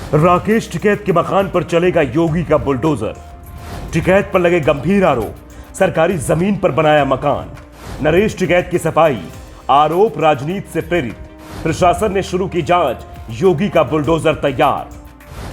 राकेश टिकैत के मकान पर चलेगा योगी का बुलडोजर। टिकैत पर लगे गंभीर आरोप, सरकारी जमीन पर बनाया मकान। नरेश टिकैत की सफाई, आरोप राजनीति से प्रेरित। प्रशासन ने शुरू की जांच, योगी का बुलडोजर तैयार।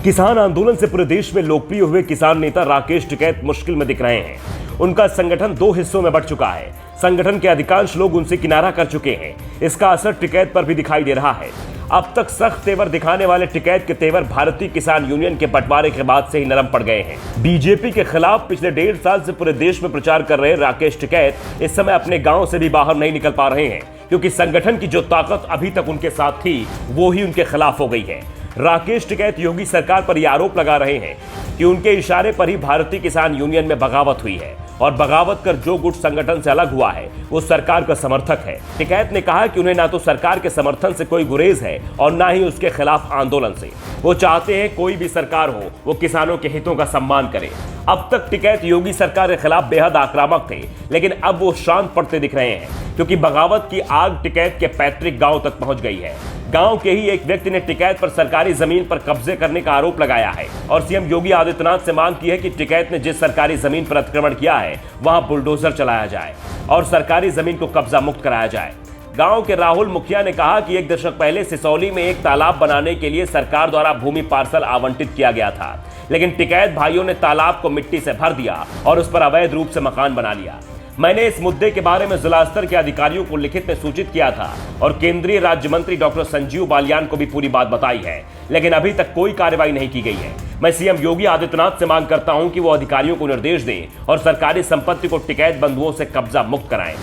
किसान आंदोलन से पूरे देश में लोकप्रिय हुए किसान नेता राकेश टिकैत मुश्किल में दिख रहे हैं। उनका संगठन दो हिस्सों में बंट चुका है। संगठन के अधिकांश लोग उनसे किनारा कर चुके हैं। इसका असर टिकैत पर भी दिखाई दे रहा है। अब तक सख्त तेवर दिखाने वाले टिकैत के तेवर भारतीय किसान यूनियन के बंटवारे के बाद से ही नरम पड़ गए हैं। बीजेपी के खिलाफ पिछले 1.5 साल से पूरे देश में प्रचार कर रहे राकेश टिकैत इस समय अपने गांव से भी बाहर नहीं निकल पा रहे हैं, क्योंकि संगठन की जो ताकत अभी तक उनके साथ थी वो ही उनके खिलाफ हो गई है। राकेश टिकैत योगी सरकार पर यह आरोप लगा रहे हैं कि उनके इशारे पर ही भारतीय किसान यूनियन में बगावत हुई है और बगावत कर जो गुट संगठन से अलग हुआ है वो सरकार का समर्थक है। टिकैत ने कहा कि उन्हें ना तो सरकार के समर्थन से कोई गुरेज है और ना ही उसके खिलाफ आंदोलन से। वो चाहते हैं कोई भी सरकार हो वो किसानों के हितों का सम्मान करे। अब तक टिकैत योगी सरकार के खिलाफ बेहद आक्रामक थे, लेकिन अब वो शांत पड़ते दिख रहे हैं, क्योंकि बगावत की आग टिकैत के पैतृक गांव तक पहुंच गई है। गांव के ही एक व्यक्ति ने टिकैत पर सरकारी जमीन पर कब्जे करने का आरोप लगाया है और सीएम योगी आदित्यनाथ से मांग की है कि टिकैत ने जिस सरकारी जमीन पर अतिक्रमण किया है वहां बुलडोजर चलाया जाए और सरकारी जमीन को कब्जा मुक्त कराया जाए। गांव के राहुल मुखिया ने कहा कि 1 दशक पहले सिसौली में एक तालाब बनाने के लिए सरकार द्वारा भूमि पार्सल आवंटित किया गया था, लेकिन टिकैत भाइयों ने तालाब को मिट्टी से भर दिया और उस पर अवैध रूप से मकान बना लिया। मैंने इस मुद्दे के बारे में जिला स्तर के अधिकारियों को लिखित में सूचित किया था और केंद्रीय राज्य मंत्री डॉक्टर संजीव बालियान को भी पूरी बात बताई है, लेकिन अभी तक कोई कार्रवाई नहीं की गई है। मैं सीएम योगी आदित्यनाथ से मांग करता हूं कि वो अधिकारियों को निर्देश दें और सरकारी संपत्ति को टिकैत बंधुओं से कब्जा मुक्त कराएं।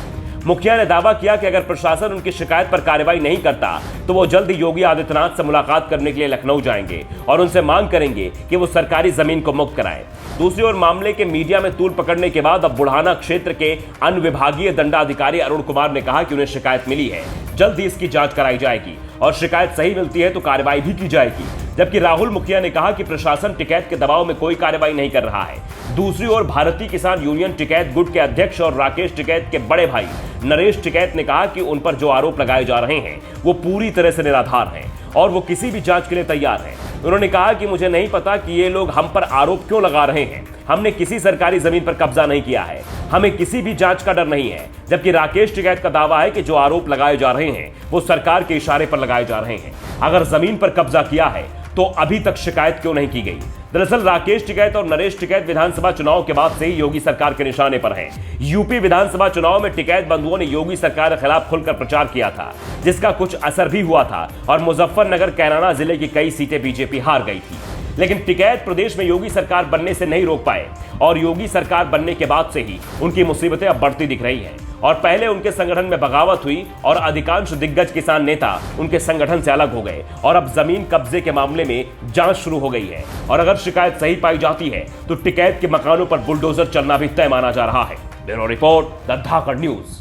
मुखिया ने दावा किया कि अगर प्रशासन उनकी शिकायत पर कार्रवाई नहीं करता तो वो जल्द ही योगी आदित्यनाथ से मुलाकात करने के लिए लखनऊ जाएंगे और उनसे मांग करेंगे कि वो सरकारी जमीन को मुक्त कराएं। दूसरी ओर मामले के मीडिया में तूल पकड़ने के बाद अब बुढ़ाना क्षेत्र के अनुविभागीय दंडाधिकारी अरुण कुमार ने कहा कि उन्हें शिकायत मिली है, जल्द ही इसकी जांच कराई जाएगी और शिकायत सही मिलती है तो कार्रवाई भी की जाएगी। जबकि राहुल मुखिया ने कहा कि प्रशासन टिकैत के दबाव में कोई कार्रवाई नहीं कर रहा है। दूसरी ओर भारतीय किसान यूनियन टिकैत गुट के अध्यक्ष और राकेश टिकैत के बड़े भाई नरेश टिकैत ने कहा कि उन पर जो आरोप लगाए जा रहे हैं वो पूरी तरह से निराधार हैं और वो किसी भी जांच के लिए तैयार हैं। उन्होंने कहा कि मुझे नहीं पता कि ये लोग हम पर आरोप क्यों लगा रहे हैं। हमने किसी सरकारी जमीन पर कब्जा नहीं किया है, हमें किसी भी जांच का डर नहीं है। जबकि राकेश टिकैत का दावा है कि जो आरोप लगाए जा रहे हैं वो सरकार के इशारे पर लगाए जा रहे हैं। अगर जमीन पर कब्जा किया है तो अभी तक शिकायत क्यों नहीं की गई। दरअसल राकेश टिकैत और नरेश टिकैत विधानसभा चुनाव के बाद से ही योगी सरकार के निशाने पर हैं। यूपी विधानसभा चुनाव में टिकैत बंधुओं ने योगी सरकार के खिलाफ खुलकर प्रचार किया था, जिसका कुछ असर भी हुआ था और मुजफ्फरनगर, कैराना जिले की कई सीटें बीजेपी हार गई थी। लेकिन टिकैत प्रदेश में योगी सरकार बनने से नहीं रोक पाए और योगी सरकार बनने के बाद से ही उनकी मुसीबतें अब बढ़ती दिख रही हैं। और पहले उनके संगठन में बगावत हुई और अधिकांश दिग्गज किसान नेता उनके संगठन से अलग हो गए और अब जमीन कब्जे के मामले में जांच शुरू हो गई है और अगर शिकायत सही पाई जाती है तो टिकैत के मकानों पर बुलडोजर चलना भी तय माना जा रहा है। Bureau report, the Dhakad news.